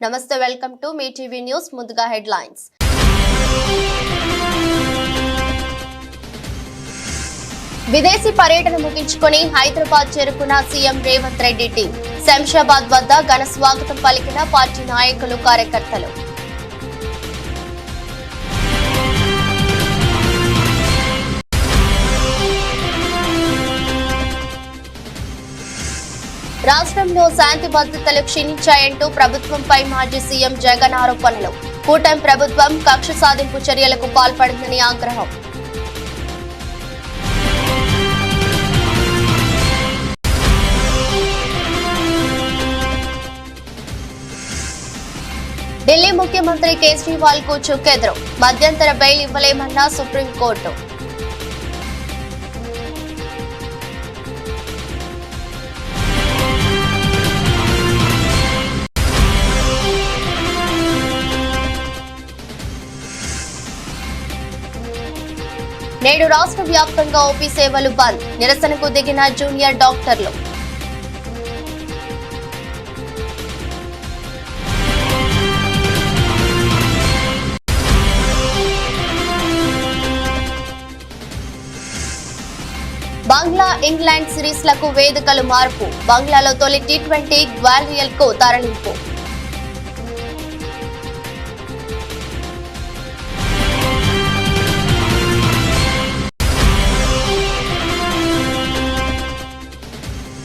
నమస్తే, welcome to me TV news. ముందుగా headlines. విదేశీ పర్యటన ముగించుకొని హైదరాబాద్ చేరుకున్న సీఎం రేవంత్ రెడ్డి టీం. శంషాబాద్ వద్ద ఘన స్వాగతం పలికిన పార్టీ నాయకులు, కార్యకర్తలు. రాష్ట్రంలో శాంతి భద్రతలు క్షీణించాయంటూ ప్రభుత్వంపై మాజీ సీఎం జగన్ ఆరోపణలు. కూటమి ప్రభుత్వం కక్ష సాధింపు చర్యలకు పాల్పడిందని ఆగ్రహం. ఢిల్లీ ముఖ్యమంత్రి కేజ్రీవాల్ కు చుక్కెదురు. మధ్యంతర బెయిల్ ఇవ్వలేమన్న సుప్రీంకోర్టు. నేడు రాష్ట్ర వ్యాప్తంగా ఓపీ సేవలు బంద్. నిరసనకు దిగిన జూనియర్ డాక్టర్లు. బంగ్లా ఇంగ్లాండ్ సిరీస్లకు వేదికలు మార్పు. బంగ్లాలో తొలి టీ20 గ్వాలియర్ కు తరలింపు.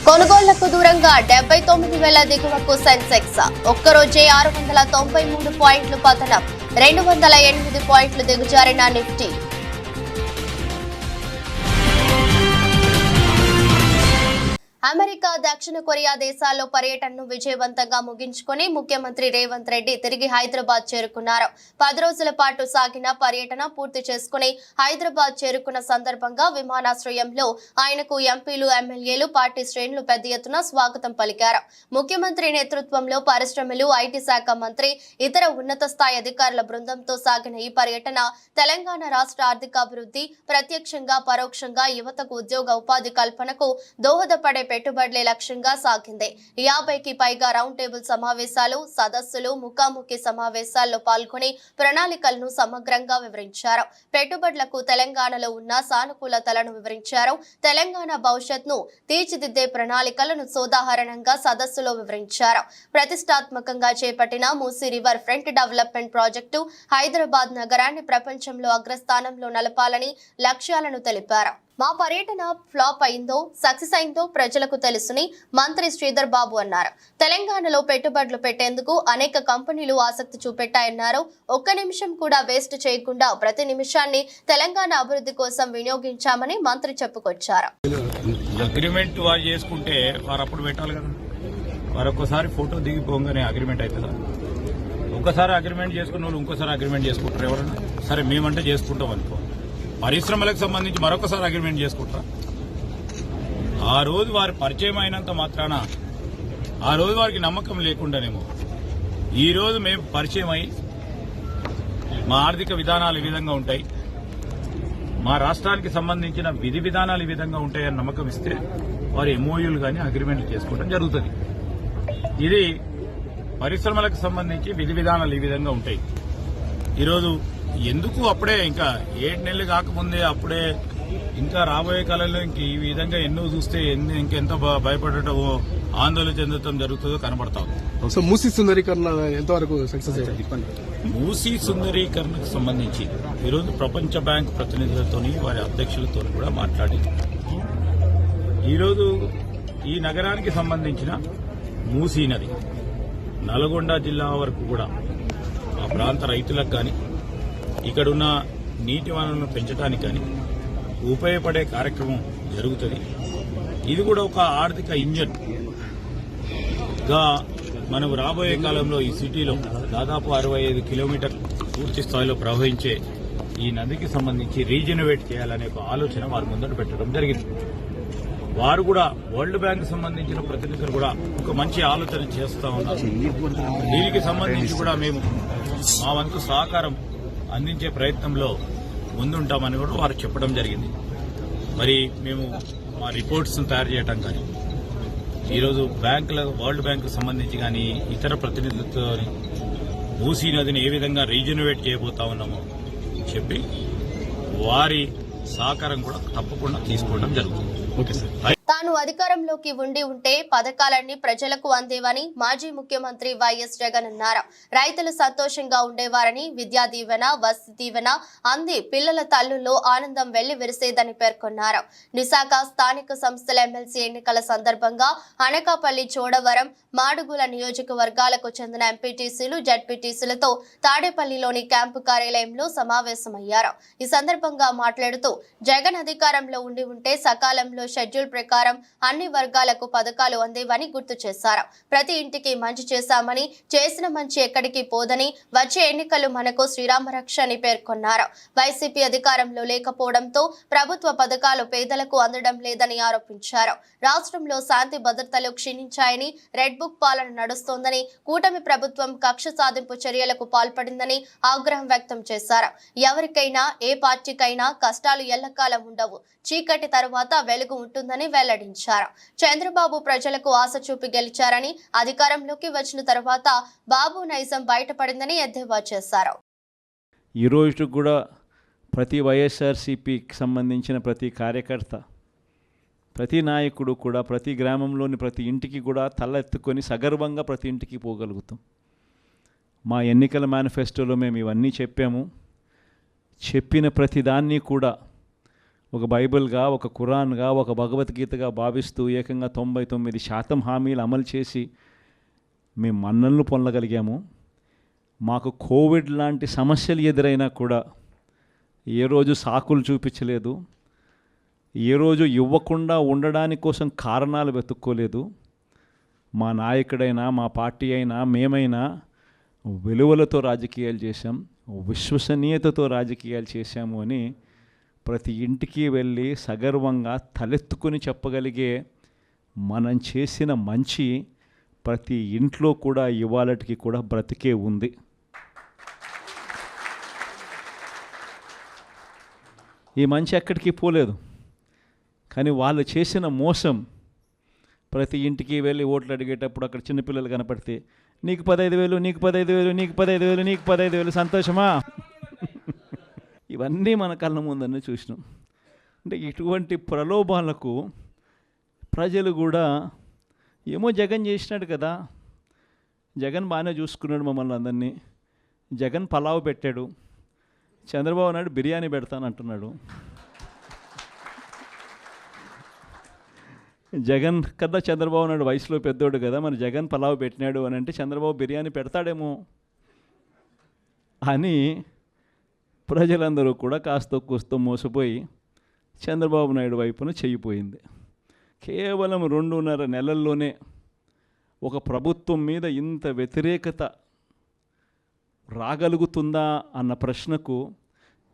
కొనుగోళ్లకు దూరంగా 79,000 దిగువకు సెన్సెక్స్. ఒక్కరోజే 693 పాయింట్లు పతనం. 208 పాయింట్లు దిగజారిన నిఫ్టీ. అమెరికా, దక్షిణ కొరియా దేశాల్లో పర్యటనను విజయవంతంగా ముగించుకుని ముఖ్యమంత్రి రేవంత్ రెడ్డి తిరిగి హైదరాబాద్ చేరుకున్నారు. 10 రోజుల పాటు సాగిన పర్యటన పూర్తి చేసుకుని హైదరాబాద్ చేరుకున్న సందర్భంగా విమానాశ్రయంలో ఆయనకు ఎంపీలు, ఎమ్మెల్యేలు, పార్టీ శ్రేణులు పెద్ద ఎత్తున స్వాగతం పలికారు. ముఖ్యమంత్రి నేతృత్వంలో పరిశ్రమలు, ఐటీ శాఖ మంత్రి, ఇతర ఉన్నత స్థాయి అధికారుల బృందంతో సాగిన ఈ పర్యటన తెలంగాణ రాష్ట్ర ఆర్థికాభివృద్ధి, ప్రత్యక్షంగా పరోక్షంగా యువతకు ఉద్యోగ ఉపాధి కల్పనకు దోహదపడే పెట్టుబడులే లక్ష్యంగా సాగింది. 50కి పైగా రౌండ్ టేబుల్ సమావేశాలు, సదస్సులు, ముఖాముఖి సమావేశాల్లో పాల్గొని ప్రణాళికలను సమగ్రంగా వివరించారు. పెట్టుబడులకు తెలంగాణలో ఉన్న సానుకూలతలను వివరించారు. తెలంగాణ భవిష్యత్ను తీర్చిదిద్దే ప్రణాళికలను సోదాహరణంగా సదస్సులో వివరించారు. ప్రతిష్టాత్మకంగా చేపట్టిన Musi river front development project Hyderabad నగరాన్ని ప్రపంచంలో అగ్రస్థానంలో నలపాలని లక్ష్యాలను తెలిపారు. మా పర్యటన ఫ్లాప్ అయిందో సక్సెస్ అయిందో ప్రజలకు తెలుసుని మంత్రి శ్రీధర్ బాబు అన్నారు. తెలంగాణలో పెట్టుబడులు పెట్టేందుకు అనేక కంపెనీలు ఆసక్తి చూపెట్టాయన్నారు. ఒక్క నిమిషం కూడా వేస్ట్ చేయకుండా ప్రతి నిమిషాన్ని తెలంగాణ అభివృద్ధి కోసం వినియోగించామని మంత్రి చెప్పుకొచ్చారు. అగ్రిమెంట్ వారు చేసుకుంటే వారు అప్పుడు పెట్టాలి కదా, వారు ఒక్కసారి ఫోటో దిగిపోగానే అగ్రిమెంట్ అవుతుందా? ఒక్కసారి అగ్రిమెంట్ చేసుకున్న వాళ్ళు ఇంకోసారి అగ్రిమెంట్ చేసుకుంటారు ఎవరన్నా? సరే మేమంటే చేసుకుంటాం అనుకో, పరిశ్రమలకు సంబంధించి మరొకసారి అగ్రిమెంట్ చేసుకుంటారా? ఆ రోజు వారి పరిచయం అయినంత మాత్రాన ఆ రోజు వారికి నమ్మకం లేకుండానేమో ఈ రోజు మేము పరిచయం అయి మా ఆర్థిక విధానాలు ఈ విధంగా ఉంటాయి, మా రాష్ట్రానికి సంబంధించిన విధి విధానాలు ఈ విధంగా ఉంటాయని నమ్మకం ఇస్తే వారు ఎంఓయూలు కానీ అగ్రిమెంట్లు చేసుకోవడం జరుగుతుంది. ఇది పరిశ్రమలకు సంబంధించి విధి విధానాలు ఈ విధంగా ఉంటాయి. ఈరోజు ఎందుకు అప్పుడే ఇంకా 7 నెలలు కాకముందే అప్పుడే ఇంకా రాబోయే కాలంలో ఇంక ఈ విధంగా ఎన్నో చూస్తే ఇంకెంత భయపడటమో ఆందోళన చెందడం జరుగుతుందో కనబడతాం. మూసీ సుందరీకరణ ఎంతవరకు సక్సెస్ అయ్యింది? మూసీ సుందరీకరణకు సంబంధించి ఈరోజు ప్రపంచ బ్యాంక్ ప్రతినిధులతో వారి అధ్యక్షులతో కూడా మాట్లాడి ఈరోజు ఈ నగరానికి సంబంధించిన మూసీ నది నల్గొండ జిల్లా వరకు కూడా ఆ ప్రాంత రైతులకు కానీ ఇక్కడున్న నీటి వనరులను పెంచడానికి కానీ ఉపయోగపడే కార్యక్రమం జరుగుతుంది. ఇది కూడా ఒక ఆర్థిక ఇంజన్ గా మనం రాబోయే కాలంలో ఈ సిటీలో దాదాపు 65 కిలోమీటర్లు పూర్తి స్థాయిలో ప్రవహించే ఈ నదికి సంబంధించి రీజనరేట్ చేయాలనే ఒక ఆలోచన వారి ముందర పెట్టడం జరిగింది. వారు కూడా వరల్డ్ బ్యాంక్ సంబంధించిన ప్రతినిధులు కూడా ఒక మంచి ఆలోచన చేస్తా ఉన్నారు. దీనికి సంబంధించి కూడా మేము మా వంతు సహకారం అందించే ప్రయత్నంలో ముందుంటామని కూడా వారు చెప్పడం జరిగింది. మరి మేము మా రిపోర్ట్స్ తయారు చేయడం కానీ ఈరోజు వరల్డ్ బ్యాంకు సంబంధించి కానీ ఇతర ప్రతినిధులతో మూసీ నదిని ఏ విధంగా రీజనరేట్ చేయబోతా ఉన్నామో చెప్పి వారి సహకారం కూడా తప్పకుండా తీసుకోవడం జరుగుతుంది. Okay sir. తాను అధికారంలోకి ఉంటే పథకాలన్నీ ప్రజలకు అందేవని మాజీ ముఖ్యమంత్రి వైఎస్ జగన్ అన్నారు. రైతులు సంతోషంగా ఉండేవారని, విద్యా దీవెన, వసతి దీవెన అంది పిల్లల తల్లుల్లో ఆనందం వెళ్లి విరిసేదని పేర్కొన్నారు. విశాఖ స్థానిక సంస్థల ఎమ్మెల్సీ ఎన్నికల సందర్భంగా అనకాపల్లి, చోడవరం, మాడుగుల నియోజకవర్గాలకు చెందిన ఎంపీటీసీలు, జడ్పీటీసీలతో తాడేపల్లిలోని క్యాంపు కార్యాలయంలో సమావేశమయ్యారు. ఈ సందర్భంగా మాట్లాడుతూ జగన్ అధికారంలో ఉంటే సకాలంలో షెడ్యూల్ ప్రకారం అన్ని వర్గాలకు పథకాలు అందేవని గుర్తు చేశారు. ప్రతి ఇంటికి మంచి చేశామని, చేసిన మంచి ఎక్కడికి పోదని, వచ్చే ఎన్నికలు మనకు శ్రీరామరక్ష అని పేర్కొన్నారు. వైసీపీ అధికారంలో లేకపోవడంతో ప్రభుత్వ పథకాలు పేదలకు అందడం లేదని ఆరోపించారు. రాష్ట్రంలో శాంతి భద్రతలు క్షీణించాయని, రెడ్ బుక్ పాలన నడుస్తోందని, కూటమి ప్రభుత్వం కక్ష సాధింపు చర్యలకు పాల్పడిందని ఆగ్రహం వ్యక్తం చేశారు. ఎవరికైనా ఏ పార్టీకైనా కష్టాలు ఎల్లకాలం ఉండవు, చీకటి తరువాత వెలుగు ఉంటుందని వెల్లడించారు. చంద్రబాబు ప్రజలకు ఆశ చూపి గెలిచారని, అధికారంలోకి వచ్చిన తర్వాత బాబు నైజం బయటపడిందని ఎద్దేవా చేశారు. ఈ రోజు కూడా ప్రతి వైఎస్ఆర్సీపీకి సంబంధించిన ప్రతి కార్యకర్త, ప్రతి నాయకుడు కూడా ప్రతి గ్రామంలోని ప్రతి ఇంటికి కూడా తలెత్తుకొని సగర్వంగా ప్రతి ఇంటికి పోగలుగుతాం. మా ఎన్నికల మేనిఫెస్టోలో మేము ఇవన్నీ చెప్పాము. చెప్పిన ప్రతిదాన్ని కూడా ఒక బైబిల్గా, ఒక ఖురాన్గా, ఒక భగవద్గీతగా భావిస్తూ ఏకంగా 99% హామీలు అమలు చేసి మేము మన్నలను పొందగలిగాము. మాకు కోవిడ్ లాంటి సమస్యలు ఎదురైనా కూడా ఏ రోజు సాకులు చూపించలేదు, ఏ రోజు ఇవ్వకుండా ఉండడాని కోసం కారణాలు వెతుక్కోలేదు. మా నాయకుడైనా, మా పార్టీ అయినా, మేమైనా విలువలతో రాజకీయాలు చేశాం, విశ్వసనీయతతో రాజకీయాలు చేశాము అని ప్రతి ఇంటికి వెళ్ళి సగర్వంగా తలెత్తుకొని చెప్పగలిగే మనం చేసిన మంచి ప్రతి ఇంట్లో కూడా ఇవాళటికి కూడా బ్రతికే ఉంది. ఈ మంచి ఎక్కడికి పోలేదు. కానీ వాళ్ళు చేసిన మోసం, ప్రతి ఇంటికి వెళ్ళి ఓట్లు అడిగేటప్పుడు అక్కడ చిన్నపిల్లలు కనపడితే నీకు 15,000, నీకు 15,000, నీకు 15,000, నీకు 15,000, సంతోషమా? ఇవన్నీ మన కళ్ళ ముందన్నీ చూసినాం. అంటే ఇటువంటి ప్రలోభాలకు ప్రజలు కూడా ఏమో జగన్ చేసినాడు కదా, జగన్ బాగానే చూసుకున్నాడు మమ్మల్ని అందరినీ, జగన్ పలావ్ పెట్టాడు, చంద్రబాబు నాయుడు బిర్యానీ పెడతానంటున్నాడు, జగన్ కదా చంద్రబాబు నాయుడు వయసులో పెద్దోడు కదా, మరి జగన్ పలావ్ పెట్టినాడు అని అంటే చంద్రబాబు బిర్యానీ పెడతాడేమో అని ప్రజలందరూ కూడా కాస్త కూస్తో మోసపోయి చంద్రబాబు నాయుడు వైపున చెయ్యిపోయింది. కేవలం 2.5 నెలల్లోనే ఒక ప్రభుత్వం మీద ఇంత వ్యతిరేకత రాగలుగుతుందా అన్న ప్రశ్నకు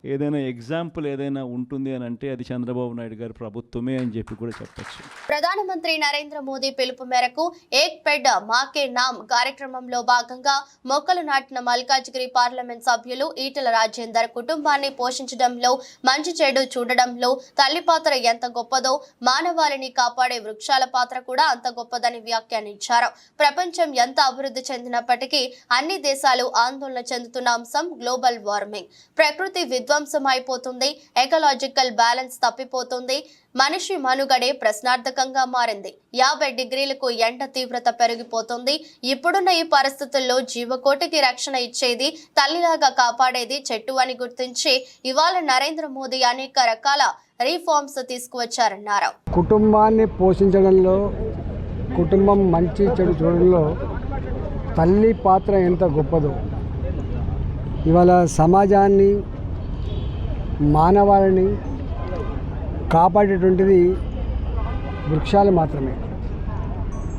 ఏదైనా ఎగ్జాంపుల్ ఏదైనా ఉంటుంది అని అంటే అది చంద్రబాబు నాయుడు గారి ప్రభుత్వమే అని చెప్పి కూడా చెప్పచ్చు. ప్రధానమంత్రి నరేంద్ర మోదీ పిలుపు మేరకు ఏక్ పెడ్ మాకే నామ్ కార్యక్రమంలో భాగంగా మొక్కలు నాటిన మల్కాజ్గిరి పార్లమెంట్ సభ్యులు ఈటెల రాజేందర్ కుటుంబాన్ని పోషించడంలో, మంచి చెడు చూడడంలో తల్లి పాత్ర ఎంత గొప్పదో, మానవాళిని కాపాడే వృక్షాల పాత్ర కూడా అంత గొప్పదని వ్యాఖ్యానించారు. ప్రపంచం ఎంత అభివృద్ధి చెందినప్పటికీ అన్ని దేశాలు ఆందోళన చెందుతున్న అంశం గ్లోబల్ వార్మింగ్. ప్రకృతి విధ్వంసం అయిపోతుంది, ఎకలాజికల్ బ్యాలెన్స్ తప్పిపోతుంది, మనిషి మనుగడే ప్రశ్నార్థకంగా మారింది. 50 డిగ్రీలకు ఎండ తీవ్రత పెరిగిపోతుంది. ఇప్పుడున్న ఈ పరిస్థితుల్లో జీవకోటికి రక్షణ ఇచ్చేది, తల్లిలాగా కాపాడేది చెట్టు అని గుర్తించి ఇవాళ నరేంద్ర మోదీ అనేక రకాల రీఫార్మ్స్ తీసుకువచ్చారన్నారు. కుటుంబాన్ని పోషించడంలో, కుటుంబం మంచి చెడు చూడడంలో తల్లి పాత్ర ఎంత గొప్పదో, ఇవాళ సమాజాన్ని, మానవాళిని కాపాడేటువంటిది వృక్షాలు మాత్రమే.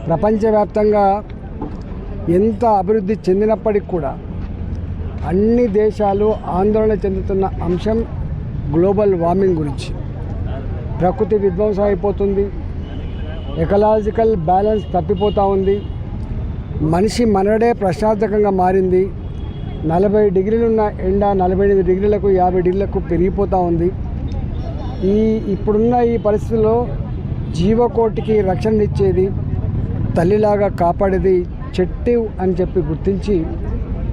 ప్రపంచవ్యాప్తంగా ఎంత అభివృద్ధి చెందినప్పటికి కూడా అన్ని దేశాలు ఆందోళన చెందుతున్న అంశం గ్లోబల్ వార్మింగ్ గురించి. ప్రకృతి విధ్వంసం అయిపోతుంది, ఎకలాజికల్ బ్యాలెన్స్ తప్పిపోతూ ఉంది, మనిషి మనడే ప్రశ్నార్థకంగా మారింది. 40 డిగ్రీలున్న ఎండ 48 డిగ్రీలకు 50 డిగ్రీలకు పెరిగిపోతూ ఉంది. ఇప్పుడున్న ఈ పరిస్థితుల్లో జీవకోటికి రక్షణ ఇచ్చేది, తల్లిలాగా కాపాడేది చెట్టు అని చెప్పి గుర్తించి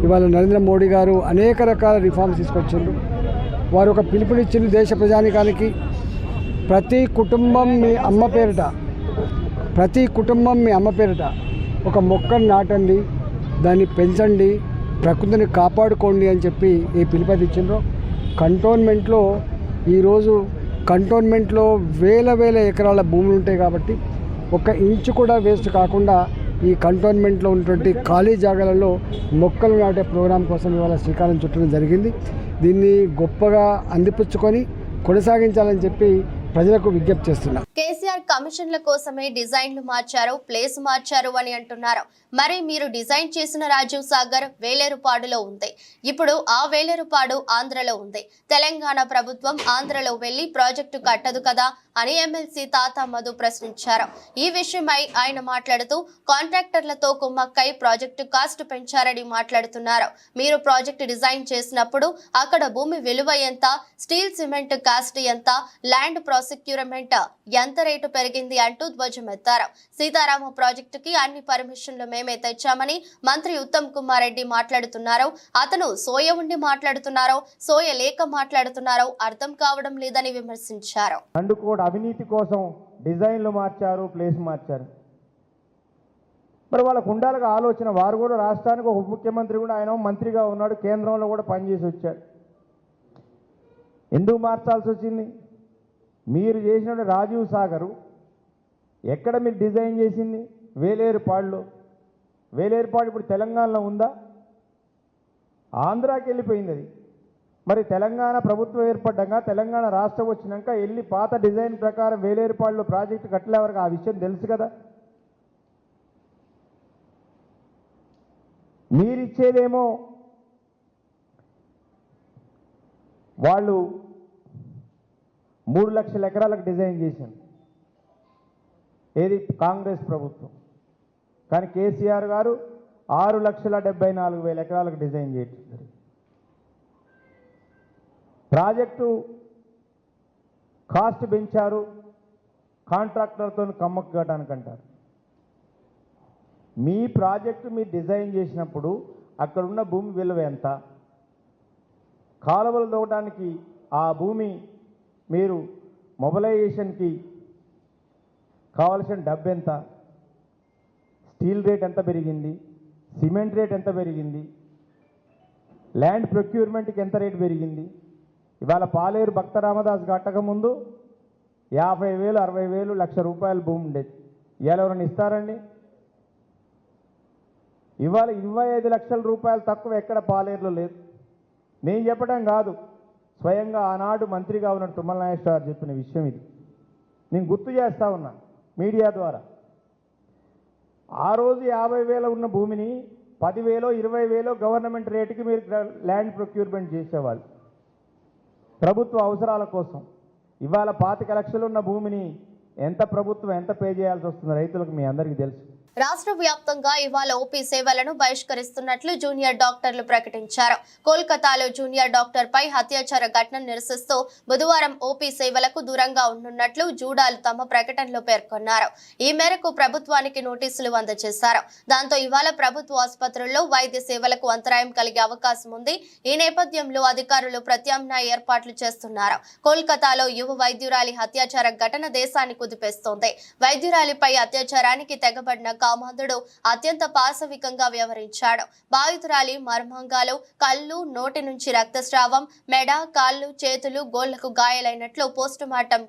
ఇవాళ నరేంద్ర మోడీ గారు అనేక రకాల రిఫార్మ్స్ తీసుకొచ్చిండ్రు. వారు ఒక పిలుపునిచ్చింది దేశ ప్రజానికానికి, ప్రతి కుటుంబం మీ అమ్మ పేరిట ఒక మొక్కను నాటండి, దాన్ని పెంచండి, ప్రకృతిని కాపాడుకోండి అని చెప్పి ఈ పిలుపు ఇచ్చిండ్రు. కంటోన్మెంట్లో వేల ఎకరాల భూములు ఉంటాయి కాబట్టి ఒక ఇంచు కూడా వేస్ట్ కాకుండా ఈ కంటోన్మెంట్లో ఉన్నటువంటి ఖాళీ జాగాలలో మొక్కలు నాటే ప్రోగ్రాం కోసం ఇవాళ శ్రీకారం చుట్టడం జరిగింది. దీన్ని గొప్పగా అందిపుచ్చుకొని కొనసాగించాలని చెప్పి ప్రజలకు విజ్ఞప్తి చేస్తున్నారు. కేసీఆర్ కమిషన్ల కోసమే డిజైన్లు మార్చారు, ప్లేస్ మార్చారు అని అంటున్నారు. మరి మీరు డిజైన్ చేసిన రాజీవ్ సాగర్ వేలేరుపాడులో ఉంది. ఇప్పుడు ఆ వేలేరుపాడు ఆంధ్రలో ఉంది. తెలంగాణ ప్రభుత్వం ఆంధ్రలో వెళ్లి ప్రాజెక్టు కట్టదు కదా అని ఎమ్మెల్సీ తాతా మధు ప్రశ్నించారు. ఈ విషయమై ఆయన మాట్లాడుతూ కాంట్రాక్టర్లతో కుమ్మక్కై ప్రాజెక్టు కాస్ట్ పెంచారని మాట్లాడుతున్నారు. మీరు ప్రాజెక్టు డిజైన్ చేసినప్పుడు అక్కడ భూమి విలువ ఎంత, స్టీల్ సిమెంట్ కాస్ట్ ఎంత, ల్యాండ్ ప్రాసిక్యూర్మెంట్ ఎంత రేటు పెరిగింది అంటూ ధ్వజమెత్తారు. సీతారామ ప్రాజెక్టుకి అన్ని పర్మిషన్లు మేమే తెచ్చామని మంత్రి ఉత్తమ్ కుమార్ రెడ్డి మాట్లాడుతున్నారు. అతను సోయ ఉండి మాట్లాడుతున్నారో, సోయ లేక మాట్లాడుతున్నారో అర్థం కావడం లేదని విమర్శించారు. అవినీతి కోసం డిజైన్లు మార్చారు, ప్లేస్ మార్చారు. మరి వాళ్ళకు ఉండాలిగా ఆలోచన. వారు కూడా రాష్ట్రానికి ఒక ఉప ముఖ్యమంత్రి కూడా, ఆయన మంత్రిగా ఉన్నాడు, కేంద్రంలో కూడా పనిచేసి వచ్చాడు. ఎందుకు మార్చాల్సి వచ్చింది? మీరు చేసిన రాజీవ్ సాగరు ఎక్కడ మీరు డిజైన్ చేసింది? వేలేరుపాడులో. వేలేరుపాడు ఇప్పుడు తెలంగాణలో ఉందా? ఆంధ్రాకి వెళ్ళిపోయింది అది. మరి తెలంగాణ ప్రభుత్వం ఏర్పడ్డాక, తెలంగాణ రాష్ట్రం వచ్చినాక వెళ్ళి పాత డిజైన్ ప్రకారం వేలేరుపాడులో ప్రాజెక్టు కట్టలే వరకు ఆ విషయం తెలుసు కదా. మీరిచ్చేదేమో వాళ్ళు 3 లక్షల ఎకరాలకు డిజైన్ చేశారు, ఏది కాంగ్రెస్ ప్రభుత్వం. కానీ కేసీఆర్ గారు 6,74,000 ఎకరాలకు డిజైన్ చేయించారు. ప్రాజెక్టు కాస్ట్ పెంచారు, కాంట్రాక్టర్తో కమ్మక్కు కట్టడానికి అంటారు. మీ ప్రాజెక్టు మీరు డిజైన్ చేసినప్పుడు అక్కడున్న భూమి విలువ ఎంత, కాలువలు తవ్వడానికి ఆ భూమి మీరు మొబిలైజేషన్కి కావలసిన డబ్బు ఎంత, స్టీల్ రేట్ ఎంత పెరిగింది, సిమెంట్ రేట్ ఎంత పెరిగింది, ల్యాండ్ ప్రొక్యూర్మెంట్కి ఎంత రేటు పెరిగింది. ఇవాళ పాలేరు భక్త రామదాస్ కట్టకముందు 50,000, 60,000, ₹1,00,000 భూమి ఉండేది. ఇవాళ ఎవరైనా ఇస్తారండి? ఇవాళ 25 లక్షల రూపాయలు తక్కువ ఎక్కడ పాలేరులో లేదు. నేను చెప్పడం కాదు, స్వయంగా ఆనాడు మంత్రిగా ఉన్న తుమ్మల నాగేశ్వర గారు చెప్పిన విషయం ఇది. నేను గుర్తు చేస్తా ఉన్నా మీడియా ద్వారా. ఆ రోజు 50,000 ఉన్న భూమిని 10,000, 20,000 గవర్నమెంట్ రేటుకి మీరు ల్యాండ్ ప్రొక్యూర్మెంట్ చేసేవాళ్ళు ప్రభుత్వ అవసరాల కోసం. ఇవాళ 25 లక్షలు ఉన్న భూమిని ప్రభుత్వం ఎంత పే చేయాల్సి వస్తుంది రైతులకు మీ అందరికీ తెలుసు. రాష్ట్ర వ్యాప్తంగా ఇవాళ ఓపీ సేవలను బహిష్కరిస్తున్నట్లు జూనియర్ డాక్టర్లు ప్రకటించారు. కోల్కతాలో జూనియర్ డాక్టర్ పై అత్యాచార ఘటనను నిరసిస్తూ బుధవారం ఓపీ సేవలకు దూరంగా ఉండనున్నట్లు జూడాలు తమ ప్రకటనలో పేర్కొన్నారు. ఈ మేరకు ప్రభుత్వానికి నోటీసులు అందజేశారు. దాంతో ఇవాళ ప్రభుత్వ ఆసుపత్రుల్లో వైద్య సేవలకు అంతరాయం కలిగే అవకాశం ఉంది. ఈ నేపథ్యంలో అధికారులు ప్రత్యామ్నాయ ఏర్పాట్లు చేస్తున్నారు. కోల్కతాలో యువ వైద్యురాలి అత్యాచార ఘటన దేశాన్ని కుదిపేస్తోంది. వైద్యురాలిపై అత్యాచారానికి తెగబడిన కామాంధుడు అత్యంత పాశవికంగా వ్యవహరించాడు. బాధితురాలి మర్మాంగాలు, కళ్ళు, నోటి నుంచి రక్తస్రావం, మెడ, కాళ్ళు, చేతులు, గోళ్లకు గాయాలైనట్లు పోస్టుమార్టం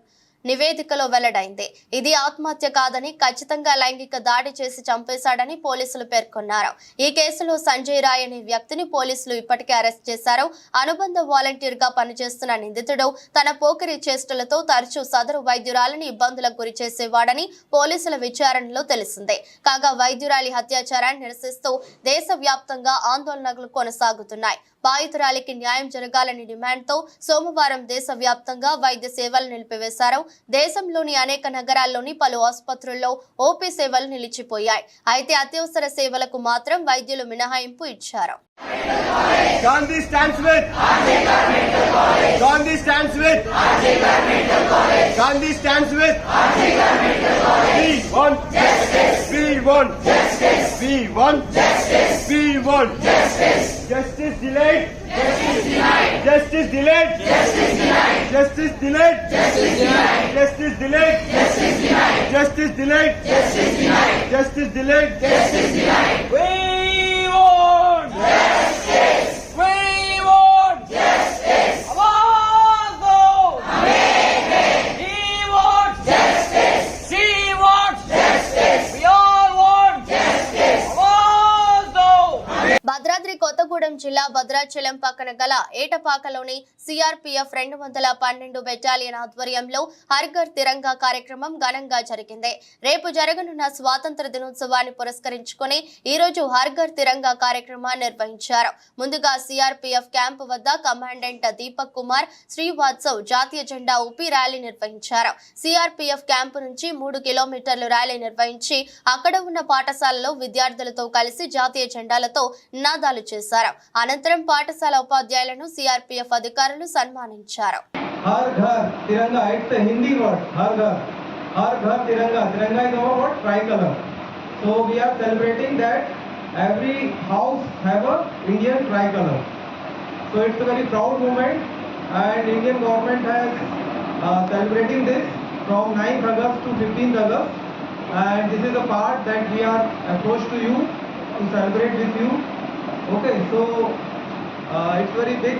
నివేదికలో వెల్లడైంది. ఇది ఆత్మహత్య కాదని, ఖచ్చితంగా లైంగిక దాడి చేసి చంపేశాడని పోలీసులు పేర్కొన్నారు. ఈ కేసులో సంజయ్ రాయ్ అనే వ్యక్తిని పోలీసులు ఇప్పటికే అరెస్ట్ చేశారు. అనుబంధ వాలంటీర్ గా పనిచేస్తున్న నిందితుడు తన పోకిరి చేష్టలతో తరచూ సదరు వైద్యురాలని ఇబ్బందులకు గురి చేసేవాడని పోలీసుల విచారణలో తెలిసిందే. కాగా వైద్యురాలి అత్యాచారాన్ని నిరసిస్తూ దేశవ్యాప్తంగా ఆందోళనలు కొనసాగుతున్నాయి. బాధితురాలికి న్యాయం జరగాలని డిమాండ్తో సోమవారం దేశవ్యాప్తంగా వైద్య సేవలు నిలిపివేశారు. దేశంలోని అనేక నగరాల్లోని పలు ఆసుపత్రుల్లో ఓపీ సేవలు నిలిచిపోయాయి. అయితే అత్యవసర సేవలకు మాత్రం వైద్యులు మినహాయింపు ఇచ్చారు. Gandhi stands with Gandhi stands with Gandhi stands with We want justice. We want justice. We want justice. We want justice. Justice delayed. Justice denied. Justice delayed. Justice denied. Justice delayed. Justice denied. Justice delayed. Justice denied. Justice delayed. Justice denied. Justice delayed. Justice denied. We want justice. We want justice. Awaaz He wants justice. She wants justice. We all want justice. Awaaz Bhadradri Kothagudem జిల్లా భద్రాచలం పక్కన గల ఏటపాకలోని CRPF 212 battalion ఆధ్వర్యంలో హర్ ఘర్ తిరంగా కార్యక్రమం ఘనంగా జరిగింది. రేపు జరగనున్న స్వాతంత్ర దినోత్సవాన్ని పురస్కరించుకుని ఈ రోజు హర్ ఘర్ తిరంగా కార్యక్రమాన్ని నిర్వహించారు. ముందుగా సిఆర్పీఎఫ్ క్యాంపు వద్ద కమాండెంట్ దీపక్ కుమార్ శ్రీవాత్సవ్ జాతీయ జెండా ఊపి ర్యాలీ నిర్వహించారు. సిఆర్పీఎఫ్ క్యాంపు నుంచి 3 కిలోమీటర్లు ర్యాలీ నిర్వహించి అక్కడ ఉన్న పాఠశాలలో విద్యార్థులతో కలిసి జాతీయ జెండాలతో నినాదాలు చేశారు. అనంతరం పాఠశాల ఉపాధ్యాయులను సిఆర్పీఎఫ్ అధికారులు సన్మానించారు. हर घर तिरंगा, it's a Hindi word. हर घर तिरंगा. Tiranga is our what? Tricolor. So we are celebrating that every house have a Indian tricolor. So it's a very proud moment, and Indian government has celebrating this from 9th August to 15th August, and this is a part that we are approached to you to celebrate with you. Okay, so it's very big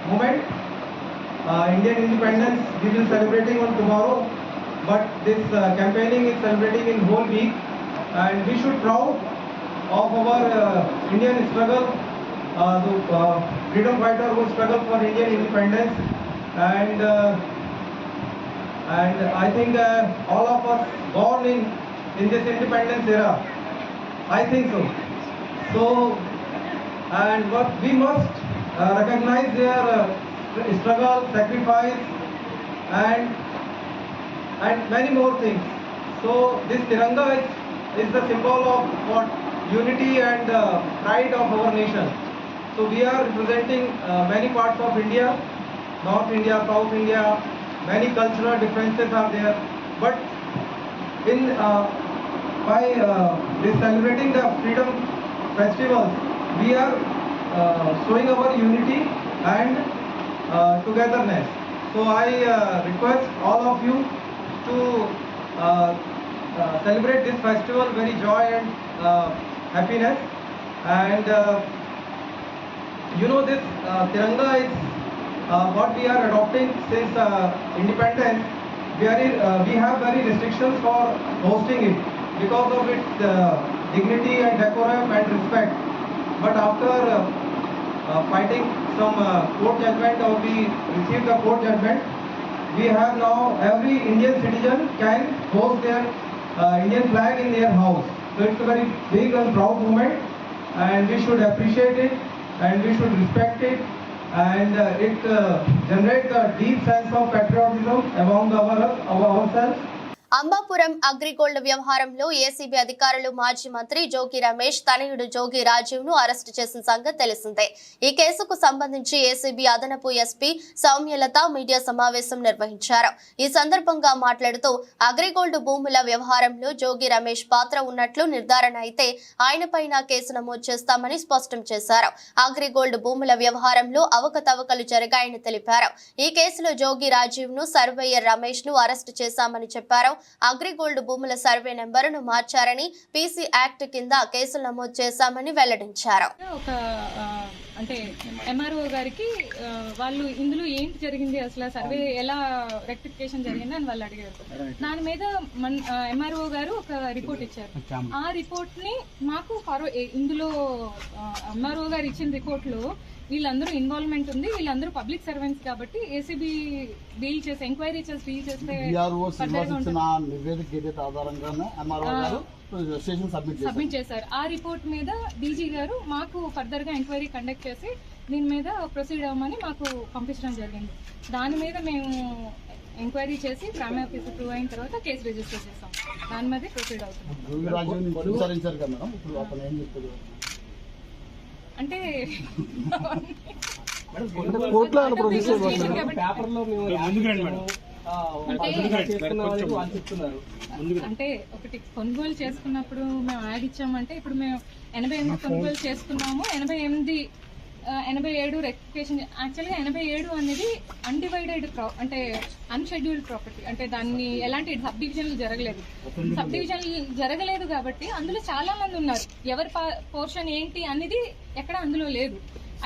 moment. Indian independence we will celebrating on tomorrow, but this campaigning is celebrating in whole week, and we should proud of our Indian struggle, the freedom fighter who struggled for Indian independence, and I think all of us born in this independence era, I think so. So, and what we must recognize their struggle, sacrifice, and many more things. So this Tiranga is the symbol of what unity and pride of our nation. So we are representing many parts of India, North India, South India. Many cultural differences are there, but in by this celebrating the freedom festivals, we are showing our unity and togetherness. So I request all of you to celebrate this festival very joy and happiness. And you know, this Tiranga is what we are adopting since independence. We have very restrictions for hosting it because of its dignity and decorum and respect. But after fighting some court judgment, or we received the court judgment, we have now every Indian citizen can host their Indian flag in their house. So it's a very big and proud moment, and we should appreciate it, and we should respect it, and it generates a deep sense of patriotism among ourselves. Ambapuram AgriGold వ్యవహారంలో ACB అధికారులు మాజీ మంత్రి జోగి రమేష్ తనయుడు జోగి రాజీవ్ ను arrest చేసిన సంగతి తెలిసిందే. ఈ కేసుకు సంబంధించి ఏసీబీ అదనపు ఎస్పీ సౌమ్యలత మీడియా సమావేశం నిర్వహించారు. ఈ సందర్భంగా మాట్లాడుతూ అగ్రిగోల్డ్ భూముల వ్యవహారంలో జోగి రమేష్ పాత్ర ఉన్నట్లు నిర్ధారణ అయితే ఆయనపైన కేసు నమోదు చేస్తామని స్పష్టం చేశారు. అగ్రిగోల్డ్ భూముల వ్యవహారంలో అవకతవకలు జరిగాయని తెలిపారు. ఈ కేసులో జోగి రాజీవ్ ను సర్వేయర్ రమేష్ ను అరెస్టు చేశామని చెప్పారు. అగ్రిగోల్డ్ భూముల సర్వే నెంబరును మార్చారని, పీసీ యాక్ట్ కింద కేసులు నమోదు చేశామని వెల్లడించారు. అంటే ఎంఆర్ఓ గారికి వాళ్ళు ఇందులో ఏంటి జరిగింది, అసలు సర్వే ఎలా రెక్టిఫికేషన్ జరిగింది అని వాళ్ళు అడిగారు. దాని మీద ఎంఆర్ఓ గారు ఒక రిపోర్ట్ ఇచ్చారు. ఆ రిపోర్ట్ ని మాకు ఇందులో ఎంఆర్ఓ గారు ఇచ్చిన రిపోర్ట్ లో వీళ్ళందరూ ఇన్వాల్వ్మెంట్ ఉంది, వీళ్ళందరూ పబ్లిక్ సర్వెంట్స్ కాబట్టి ఏసీబీ డీల్ చేసి ఎంక్వైరీ చేసి డీల్ చేస్తే సబ్మిట్ చేశారు. ఆ రిపోర్ట్ మీద డీజీ గారు మాకు ఫర్దర్ గా ఎంక్వైరీ కండక్ట్ చేసి దీని మీద ప్రొసీడ్ అవ్వమని మాకు పంపించడం జరిగింది. దాని మీద మేము ఎంక్వైరీ చేసి ప్రైమరీ ఆఫీసర్ ప్రూవ్ అయిన తర్వాత కేసు రిజిస్టర్ చేస్తాం. దాని మీద ప్రొసీడ్ అవుతున్నాం. అంటే అంటే ఒకటి కొనుగోలు చేసుకున్నప్పుడు మేము యాడ్ ఇచ్చామంటే ఇప్పుడు మేము 88 కొనుగోలు చేసుకున్నాము. 87 రెక్టిఫికేషన్. యాక్చువల్గా 87 అనేది అన్డివైడెడ్ అంటే అన్షెడ్యూల్డ్ ప్రాపర్టీ, అంటే దాన్ని ఎలాంటి సబ్ డివిజన్లు జరగలేదు. సబ్ డివిజన్లు జరగలేదు కాబట్టి అందులో చాలా మంది ఉన్నారు. ఎవరి పోర్షన్ ఏంటి అనేది ఎక్కడ అందులో లేదు.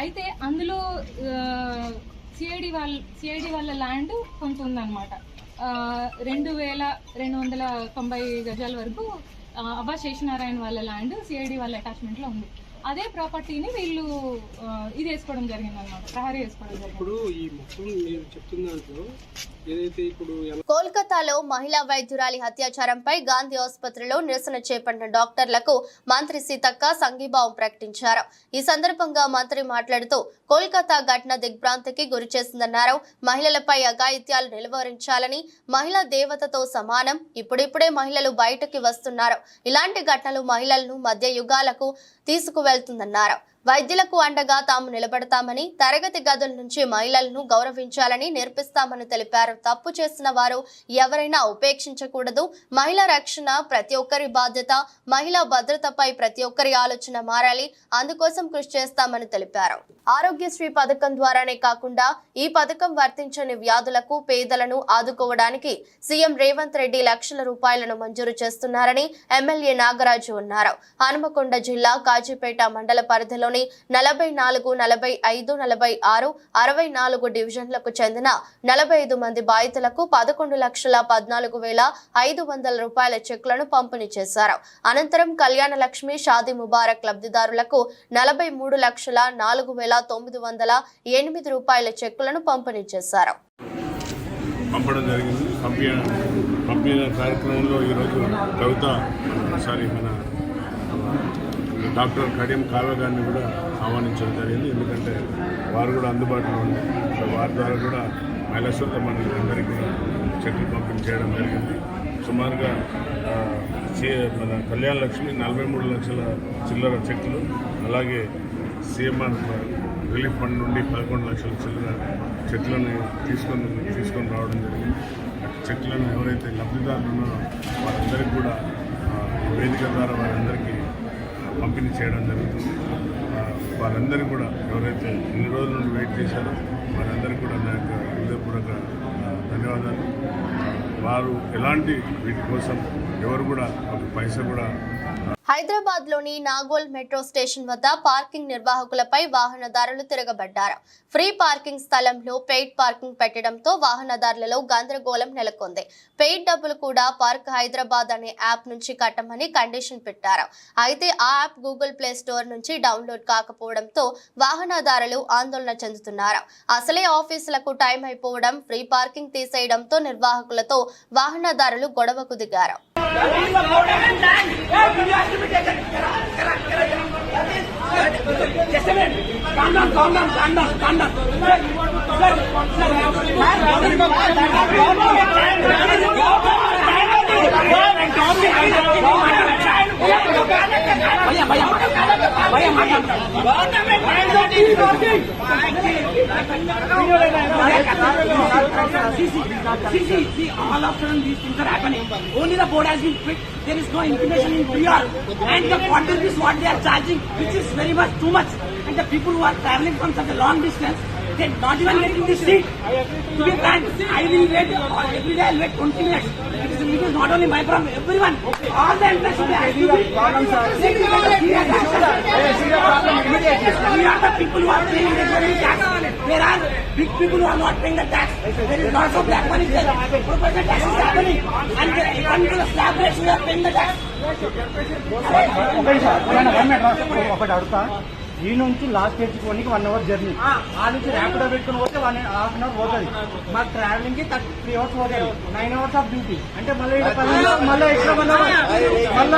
అయితే అందులో సిఐడి వాళ్ళ ల్యాండ్ కొంత ఉందన్నమాట. 2290 గజాల వరకు అబ్బా శేషనారాయణ వాళ్ళ ల్యాండ్ సిఐడి వాళ్ళ అటాచ్మెంట్ లో ఉంది. అదే ప్రాపర్టీని వీళ్ళు ఇది వేసుకోవడం జరిగింది అనమాట, ప్రహరీ వేసుకోవడం జరిగింది. ఇప్పుడు ఈ మొత్తం మీరు చెప్తున్నారు ఏదైతే ఇప్పుడు కోల్కతాలో మహిళా వైద్యురాలి అత్యాచారంపై గాంధీ ఆసుపత్రిలో నిరసన చేపట్టిన డాక్టర్లకు మంత్రి సీతక్క సంఘీభావం ప్రకటించారు. ఈ సందర్భంగా మంత్రి మాట్లాడుతూ కోల్కతా ఘటన దిగ్భ్రాంతికి గురి చేసిందన్నారు. మహిళలపై అఘాయిత్యాలు నిలువరించాలని, మహిళా దేవతతో సమానం, ఇప్పుడిప్పుడే మహిళలు బయటకి వస్తున్నారు. ఇలాంటి ఘటనలు మహిళలను మధ్య యుగాలకు తీసుకువెళ్తుందన్నారు. వైద్యులకు అండగా తాము నిలబడతామని, తరగతి గదుల నుంచి మహిళలను గౌరవించాలని నేర్పిస్తామని తెలిపారు. తప్పు చేసిన వారు ఎవరైనా ఉపేక్షించకూడదు. మహిళా రక్షణ ప్రతి ఒక్కరి బాధ్యత. మహిళా భద్రతపై ప్రతి ఒక్కరి ఆలోచన మారాలి. అందుకోసం కృషి చేస్తామని తెలిపారు. ఆరోగ్యశ్రీ పథకం ద్వారానే కాకుండా ఈ పథకం వర్తించని వ్యాధులకు పేదలను ఆదుకోవడానికి సీఎం రేవంత్ రెడ్డి లక్షల రూపాయలను మంజూరు చేస్తున్నారని ఎమ్మెల్యే నాగరాజు అన్నారు. హనుమకొండ జిల్లా కాజీపేట మండల పరిధిలో 44, 45, 46, 64 డివిజన్లకు చెందిన 45 మంది బాధితులకు 11,14,500 రూపాయల చెక్కులను పంపిణీ చేశారు. అనంతరం కళ్యాణ లక్ష్మి, షాదీ ముబారక్ లబ్ధిదారులకు 43,04,908 రూపాయల చెక్కులను పంపిణీ చేశారు. పంపడం జరిగింది. పంపిన కార్యక్రమంలో ఈరోజు మన డాక్టర్ కడియం కావ్య గారిని కూడా ఆహ్వానించడం జరిగింది. ఎందుకంటే వారు కూడా అందుబాటులో ఉంది. సో వారి ద్వారా కూడా మహిళా సోదరులకు అందరికీ కూడా చెక్కులు పంపిణీ చేయడం జరిగింది. సుమారుగా మన కళ్యాణ లక్ష్మి 43 లక్షల చిల్లర చెక్కులు, అలాగే సీఎంఆర్ రిలీఫ్ ఫండ్ నుండి 11 లక్షల చిల్లర చెక్కులను తీసుకొని రావడం జరిగింది. చెక్కులను ఎవరైతే లబ్ధిదారులు ఉన్నారో వారందరికీ కూడా వేదిక ద్వారా వారందరికీ పంపిణీ చేయడం జరుగుతుంది. వారందరికీ కూడా ఎవరైతే ఇన్ని రోజుల నుండి వెయిట్ చేశారో వారందరికీ కూడా నా యొక్క హృదయపూర్వక ధన్యవాదాలు. వారు ఎలాంటి వీటి కోసం ఎవరు కూడా ఒక పైసా కూడా. హైదరాబాద్ లోని నాగోల్ మెట్రో స్టేషన్ వద్ద పార్కింగ్ నిర్వాహకులపై వాహనదారులు తిరగబడ్డారు. ఫ్రీ పార్కింగ్ స్థలంలో పెయిడ్ పార్కింగ్ పెట్టడంతో వాహనదారులలో గందరగోళం నెలకొంది. పెయిడ్ డబ్బులు కూడా పార్క్ హైదరాబాద్ అనే యాప్ నుంచి కట్టమని కండిషన్ పెట్టారు. అయితే ఆ యాప్ గూగుల్ ప్లే స్టోర్ నుంచి డౌన్లోడ్ కాకపోవడంతో వాహనదారులు ఆందోళన చెందుతున్నారు. అసలే ఆఫీసులకు టైం అయిపోవడం, ఫ్రీ పార్కింగ్ తీసేయడంతో నిర్వాహకులతో వాహనదారులు గొడవకు దిగారు. All of a sudden these things are happening. Only the board has been picked. There is no information in PR. And the quantum is what they are charging, which is very much too much. And the people who are traveling from such a long distance, they are not even getting the seat. To be frank, I will wait, every day I will wait 20 minutes. It is not only my problem, everyone. All the entrance will be active. We are the people who are paying the tax. There are big people who are not paying the tax. There is lots of black money there. Proper tax is happening. And even to the slab rates we are paying the tax. ఒకటి అడుగుతా, ఈ నుంచి last తెచ్చుకోనికి 1 hour journey, ఆ నుంచి ర్యాపిడో పెట్టుకుని పోతే 1.5 hour పోతుంది. మాకు ట్రావెలింగ్ కి 3 అవర్స్ పోతుంది. 9 అవర్స్ ఆఫ్ డ్యూటీ అంటే మళ్ళీ మళ్ళీ ఎక్స్ట్రా 1 అవర్ మళ్ళీ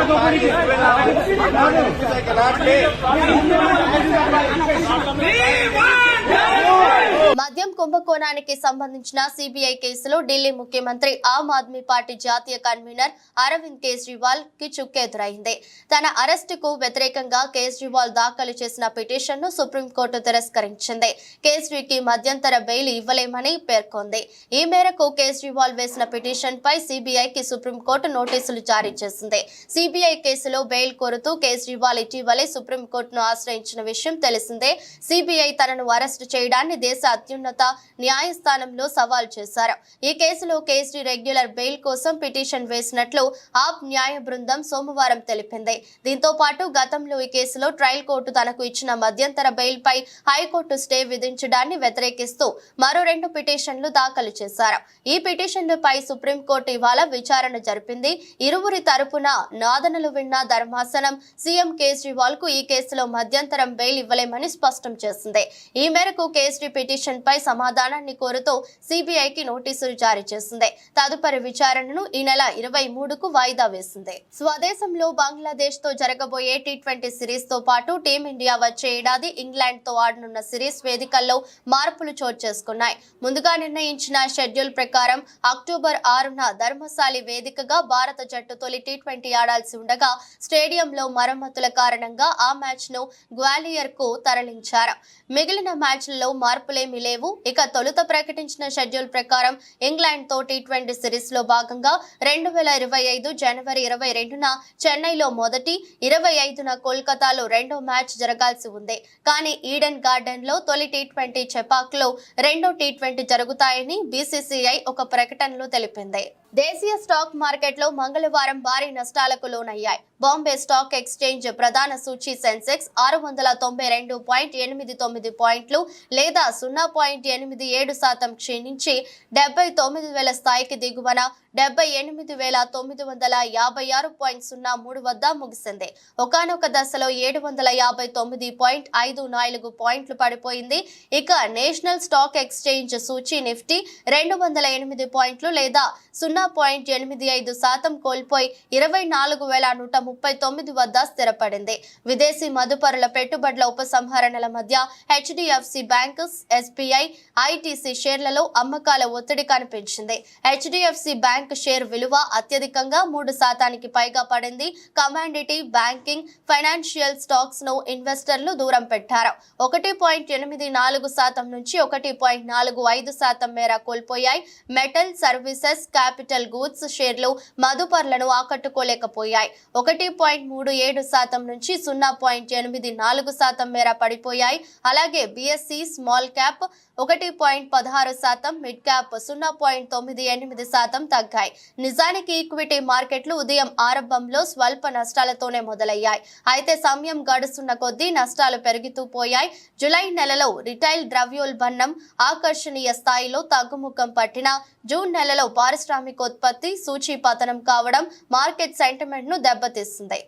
మద్యం కుంభకోణానికి సంబంధించిన సిబిఐ కేసులో ఢిల్లీ ముఖ్యమంత్రి ఆమ్ ఆద్మీ పార్టీ జాతీయ కన్వీనర్ అరవింద్ కేజ్రీవాల్ కి చుక్కెదురైంది. తన అరెస్టుకు వ్యతిరేకంగా కేజ్రీవాల్ దాఖలు చేసిన పిటిషన్ ను సుప్రీంకోర్టు తిరస్కరించింది. కేజ్రీకి మధ్యంతర బెయిల్ ఇవ్వలేమని పేర్కొంది. ఈ మేరకు కేజ్రీవాల్ వేసిన పిటిషన్ పై సిబిఐకి సుప్రీంకోర్టు నోటీసులు జారీ చేసింది. సిబిఐ కేసులో బెయిల్ కోరుతూ కేజ్రీవాల్ ఇటీవలే సుప్రీంకోర్టును ఆశ్రయించిన విషయం తెలిసిందే. సిబిఐ తనను అరెస్టు చేయడాన్ని దేశ అత్యున్నత న్యాయస్థానంలో సవాల్ చేశారు. ఈ కేసులో కేజ్రీ రెగ్యులర్ బెయిల్ కోసం పిటిషన్ వేసినట్లు ఆప్ న్యాయ బృందం సోమవారం తెలిపింది. దీంతో పాటు గతంలో ఈ కేసులో ట్రయల్ కోర్టు తనకు ఇచ్చిన మధ్యంతర బెయిల్ పై హైకోర్టు స్టే విధించడాన్ని వ్యతిరేకిస్తూ మరో 2 పిటిషన్లు దాఖలు చేశారు. ఈ పిటిషన్లపై సుప్రీంకోర్టు ఇవాళ విచారణ జరిపింది. ఇరువురి తరపున వాదనలు విన్న ధర్మాసనం సీఎం కేజ్రీవాల్ కు ఈ కేసులో మధ్యంతరం బెయిల్ ఇవ్వలేమని స్పష్టం చేసింది. ఈ మేరకు కేజ్రీ పిటిషన్ పై సమాధానాన్ని కోరుతూ సిబిఐకి నోటీసులు జారీ చేసింది. తదుపరి విచారణను ఈ నెల 23కు వాయిదా వేసింది. స్వదేశంలో బంగ్లాదేశ్ తో జరగబోయే టీ20 సిరీస్ తో పాటు టీమిండియా వచ్చే ఏడాది ఇంగ్లాండ్ తో ఆడనున్న సిరీస్ వేదికల్లో మార్పులు చోటు చేసుకున్నాయి. ముందుగా నిర్ణయించిన షెడ్యూల్ ప్రకారం అక్టోబర్ 6న ధర్మశాలి వేదికగా భారత జట్టు తొలి టీ20 ఆడాల్సి ఉండగా స్టేడియంలో మరమ్మతుల కారణంగా ఆ మ్యాచ్ ను గ్వాలియర్ కు తరలించారు. మిగిలిన మ్యాచ్లలో మార్పులేమీ లేవు. ఇక తొలుత ప్రకటించిన షెడ్యూల్ ప్రకారం ఇంగ్లాండ్ తో టీ20 సిరీస్ లో భాగంగా 2025 జనవరి 22న చెన్నైలో మొదటి, 25న కోల్కతాలో రెండో మ్యాచ్ జరగాల్సి ఉంది. కానీ ఈడెన్ గార్డెన్ లో తొలి టీ20, చెపాక్ లో రెండో టీ20 జరుగుతాయని బీసీసీఐ ఒక ప్రకటనలో తెలిపింది. దేశీయ స్టాక్ మార్కెట్లో మంగళవారం భారీ నష్టాలకు లోనయ్యాయి. బాంబే స్టాక్ ఎక్స్చేంజ్ ప్రధాన సూచీ సెన్సెక్స్ 612.89 పాయింట్లు లేదా 0.87% క్షీణించి 79,000 స్థాయికి దిగువన 78,956.03 వద్ద ముగిసింది. ఒకానొక దశలో 759.54 పాయింట్లు పడిపోయింది. ఇక నేషనల్ స్టాక్ ఎక్స్చేంజ్ సూచీ నిఫ్టీ 208 పాయింట్లు లేదా 0.85% కోల్పోయి 24,139 వద్ద స్థిరపడింది. విదేశీ మదుపరుల పెట్టుబడుల ఉపసంహరణల మధ్య హెచ్డిఎఫ్సి బ్యాంక్, ఎస్బీఐ, ఐటీసీ షేర్లలో అమ్మకాల ఒత్తిడి కనిపించింది. హెచ్డిఎఫ్సి బ్యాంక్ షేర్ విలువ అత్యధికంగా 3% పైగా పడింది. కమాండిటీ, బ్యాంకింగ్, ఫైనాన్షియల్ స్టాక్స్ ను ఇన్వెస్టర్లు దూరం పెట్టారు. 1.84% నుంచి 1.45% మేర కోల్పోయాయి. మెటల్, సర్వీసెస్, క్యాపిటల్ గూడ్స్ షేర్లు మదుపర్లను ఆకట్టుకోలేకపోయాయి. 1.37% నుంచి 0.84% మేర పడిపోయాయి. అలాగే BSc small cap 1.16%, mid cap 0.98% తగ్గాయి. నిజానికి ఈక్విటీ మార్కెట్లు ఉదయం ఆరంభంలో స్వల్ప నష్టాలతోనే మొదలయ్యాయి. అయితే సమయం గడుస్తున్న కొద్దీ నష్టాలు పెరుగుతూ పోయాయి. జూలై నెలలో రిటైల్ ద్రవ్యోల్బణం ఆకర్షణీయ స్థాయిలో తగ్గుముఖం పట్టిన జూన్ నెలలో పారిశ్రామికోత్పత్తి సూచీ పతనం కావడం మార్కెట్ సెంటిమెంట్ ను దెబ్బతీస్తుంది.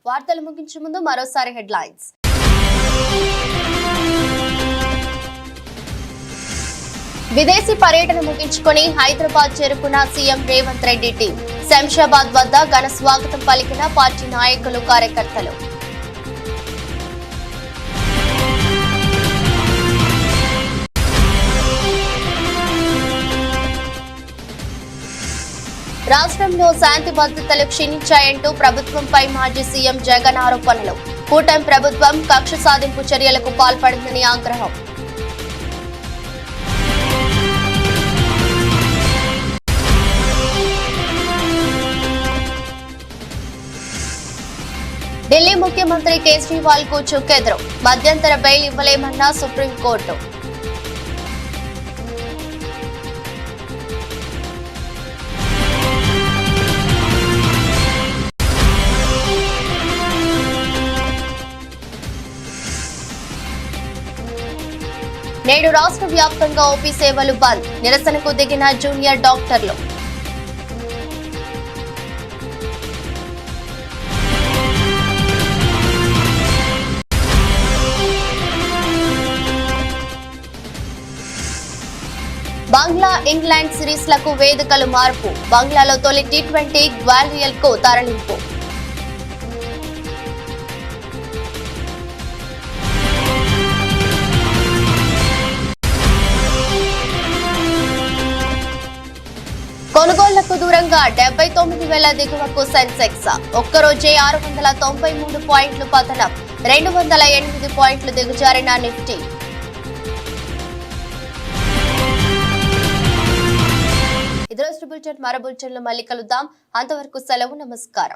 వార్తలు ముగించే ముందు మరోసారి హెడ్లైన్స్. విదేశీ పర్యటన ముగించుకొని హైదరాబాద్ చేరుకున్న సీఎం రేవంత్ రెడ్డి టీం. శంషాబాద్ వద్ద ఘన స్వాగతం పలికిన పార్టీ నాయకులు, కార్యకర్తలు. రాష్ట్రంలో శాంతి భద్రతలు క్షీణించాయంటూ ప్రభుత్వంపై మాజీ సీఎం జగన్ ఆరోపణలు. కూటమి ప్రభుత్వం కక్ష సాధింపు చర్యలకు పాల్పడిందని ఆగ్రహం. ఢిల్లీ ముఖ్యమంత్రి కేజ్రీవాల్ కు చుక్కెదురు. మధ్యంతర బెయిల్ ఇవ్వలేమన్న సుప్రీంకోర్టు. నేడు రాష్ట్ర వ్యాప్తంగా ఓపీ సేవలు బంద్. నిరసనకు దిగిన జూనియర్ డాక్టర్లు. బంగ్లా, ఇంగ్లాండ్ సిరీస్లకు వేదికలు మార్పు. బంగ్లాలో తొలి టీ20 గ్వాలియర్ కు తరలింపు. వేగంగా 79,000 దిగువకు సెన్సెక్స్ ఒక్కరోజే 693 పాయింట్లు పతనం 208 పాయింట్లు దిగజారిన నిఫ్టీ. ఇది రోజు బులెటిన్. మరో బులెటిన్లో మళ్ళీ కలుద్దాం. అంతవరకు సెలవు. నమస్కారం.